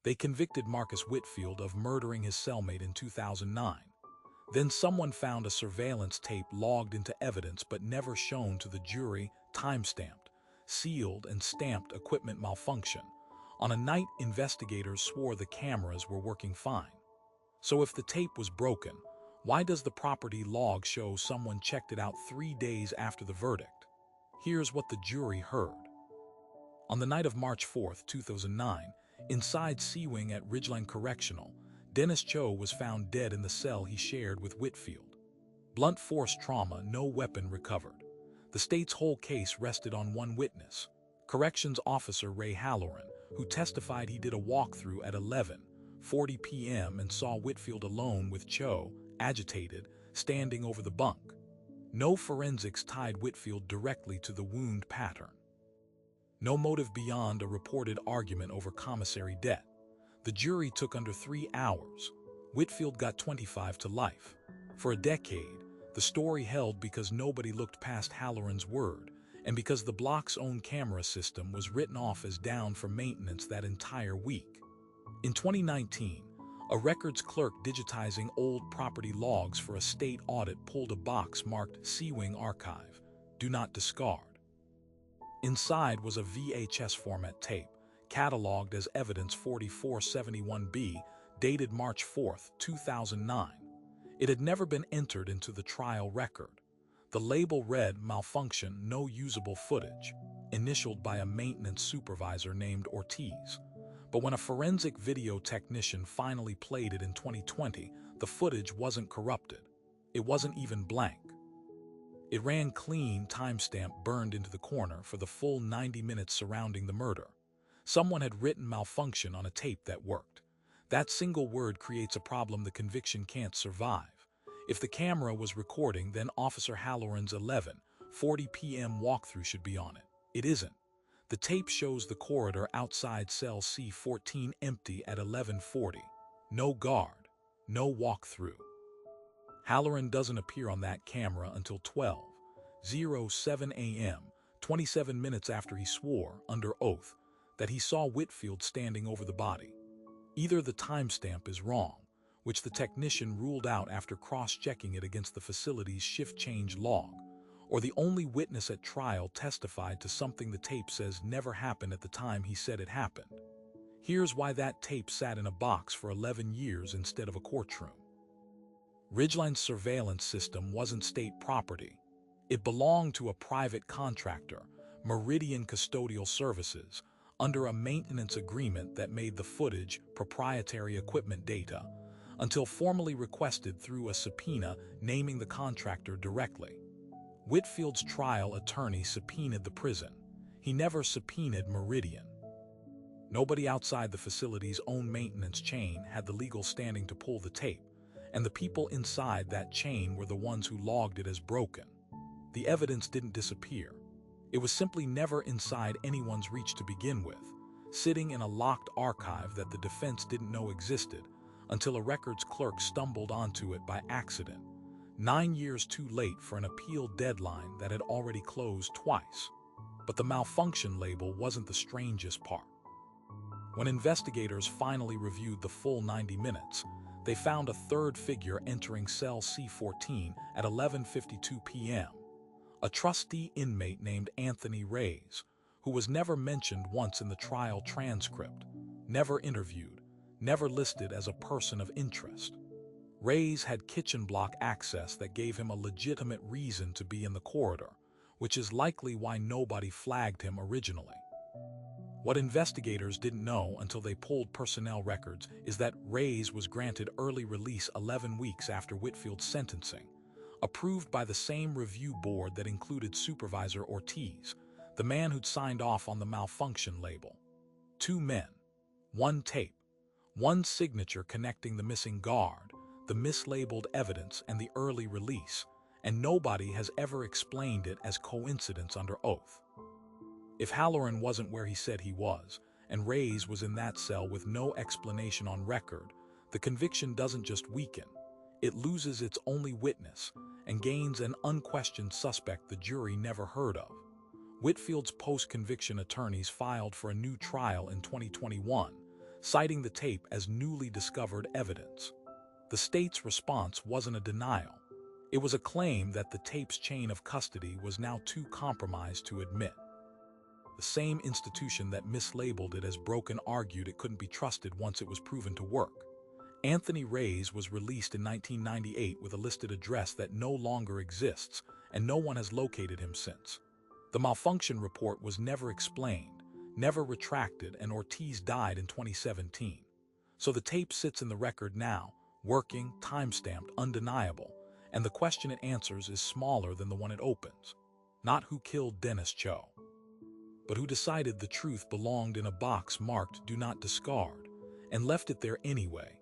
They convicted Marcus Whitfield of murdering his cellmate in 2009. Then someone found a surveillance tape logged into evidence but never shown to the jury, time-stamped, sealed and stamped equipment malfunction. On a night investigators swore the cameras were working fine. So if the tape was broken, why does the property log show someone checked it out 3 days after the verdict? Here's what the jury heard. On the night of March 4, 2009, inside C Wing at Ridgeline Correctional, Dennis Cho was found dead in the cell he shared with Whitfield. Blunt force trauma, no weapon recovered. The state's whole case rested on one witness, Corrections Officer Ray Halloran, who testified he did a walkthrough at 11:40 p.m. and saw Whitfield alone with Cho, agitated, standing over the bunk. No forensics tied Whitfield directly to the wound pattern. No motive beyond a reported argument over commissary debt. The jury took under 3 hours. Whitfield got 25 to life. For a decade, the story held because nobody looked past Halloran's word, and because the block's own camera system was written off as down for maintenance that entire week. In 2019, a records clerk digitizing old property logs for a state audit pulled a box marked C Wing Archive, Do Not Discard. Inside was a VHS format tape, catalogued as Evidence 4471B, dated March 4, 2009. It had never been entered into the trial record. The label read Malfunction, No Usable Footage, initialed by a maintenance supervisor named Ortiz. But when a forensic video technician finally played it in 2020, the footage wasn't corrupted. It wasn't even blank. It ran clean, timestamp burned into the corner for the full 90 minutes surrounding the murder. Someone had written malfunction on a tape that worked. That single word creates a problem the conviction can't survive. If the camera was recording, then Officer Halloran's 11:40 p.m. walkthrough should be on it. It isn't. The tape shows the corridor outside cell C14 empty at 11:40. No guard, no walkthrough. Halloran doesn't appear on that camera until 12:07 a.m., 27 minutes after he swore, under oath, that he saw Whitfield standing over the body. Either the timestamp is wrong, which the technician ruled out after cross-checking it against the facility's shift change log, or the only witness at trial testified to something the tape says never happened at the time he said it happened. Here's why that tape sat in a box for 11 years instead of a courtroom. Ridgeline's surveillance system wasn't state property. It belonged to a private contractor, Meridian Custodial Services, under a maintenance agreement that made the footage proprietary equipment data, until formally requested through a subpoena naming the contractor directly. Whitfield's trial attorney subpoenaed the prison. He never subpoenaed Meridian. Nobody outside the facility's own maintenance chain had the legal standing to pull the tape, and the people inside that chain were the ones who logged it as broken. The evidence didn't disappear. It was simply never inside anyone's reach to begin with, sitting in a locked archive that the defense didn't know existed, until a records clerk stumbled onto it by accident, 9 years too late for an appeal deadline that had already closed twice. But the malfunction label wasn't the strangest part. When investigators finally reviewed the full 90 minutes, they found a third figure entering cell C14 at 11:52 p.m., a trustee inmate named Anthony Reyes, who was never mentioned once in the trial transcript, never interviewed, never listed as a person of interest. Reyes had kitchen block access that gave him a legitimate reason to be in the corridor, which is likely why nobody flagged him originally. What investigators didn't know until they pulled personnel records is that Reyes was granted early release 11 weeks after Whitfield's sentencing, approved by the same review board that included Supervisor Ortiz, the man who'd signed off on the malfunction label. 2 men, 1 tape, 1 signature connecting the missing guard, the mislabeled evidence, and the early release, and nobody has ever explained it as coincidence under oath. If Halloran wasn't where he said he was, and Reyes was in that cell with no explanation on record, the conviction doesn't just weaken, it loses its only witness and gains an unquestioned suspect the jury never heard of. Whitfield's post-conviction attorneys filed for a new trial in 2021, citing the tape as newly discovered evidence. The state's response wasn't a denial. It was a claim that the tape's chain of custody was now too compromised to admit. The same institution that mislabeled it as broken argued it couldn't be trusted once it was proven to work. Anthony Reyes was released in 1998 with a listed address that no longer exists, and no one has located him since. The malfunction report was never explained, never retracted, and Ortiz died in 2017. So the tape sits in the record now, working, time-stamped, undeniable, and the question it answers is smaller than the one it opens. Not who killed Dennis Cho, but who decided the truth belonged in a box marked "Do Not Discard" and left it there anyway.